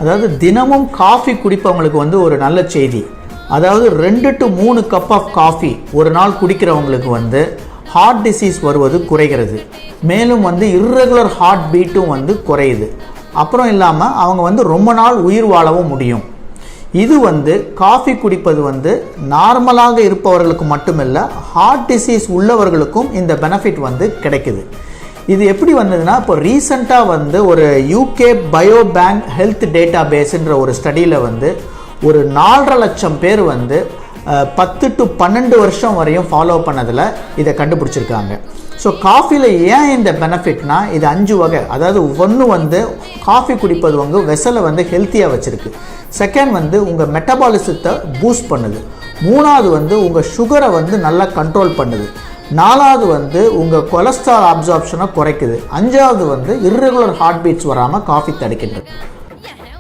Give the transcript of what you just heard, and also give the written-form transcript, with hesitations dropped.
அதாவது தினமும் காஃபி குடிப்பவங்களுக்கு வந்து ஒரு நல்ல செய்தி. அதாவது 2 to 3 கப் ஆஃப் காஃபி ஒரு நாள் குடிக்கிறவங்களுக்கு வந்து ஹார்ட் டிசீஸ் வருவது குறைகிறது. மேலும் வந்து இர்ரெகுலர் ஹார்ட் பீட்டும் வந்து குறையுது. அப்புறம் இல்லாமல் அவங்க வந்து ரொம்ப நாள் உயிர் வாழவும் முடியும். இது வந்து காஃபி குடிப்பது வந்து நார்மலாக இருப்பவர்களுக்கு மட்டுமில்ல, ஹார்ட் டிசீஸ் உள்ளவர்களுக்கும் இந்த பெனிஃபிட் வந்து கிடைக்குது. இது எப்படி வந்ததுன்னா, இப்போ ரீசெண்டாக வந்து ஒரு யூகே பயோபேங்க் ஹெல்த் டேட்டா பேஸ்ன்ற ஒரு ஸ்டடியில் வந்து ஒரு 4.5 லட்சம் பேர் வந்து 10 to 12 வருஷம் வரையும் ஃபாலோ பண்ணதில் இதை கண்டுபிடிச்சிருக்காங்க. ஸோ காஃபியில் ஏன் இந்த பெனிஃபிட்னா, இது 5 வகை. அதாவது ஒன்று வந்து காஃபி குடிப்பது வந்து வெசலை வந்து ஹெல்த்தியாக வச்சுருக்கு. செகண்ட் வந்து உங்கள் மெட்டபாலிசத்தை பூஸ்ட் பண்ணுது. மூணாவது வந்து உங்கள் சுகரை வந்து நல்லா கண்ட்ரோல் பண்ணுது. நாலாவது வந்து உங்கள் கொலஸ்ட்ரால் அப்சார்ப்ஷனை குறைக்குது. அஞ்சாவது வந்து இர்ரெகுலர் ஹார்ட் பீட்ஸ் வராமல் காஃபி தடுக்கின்றது.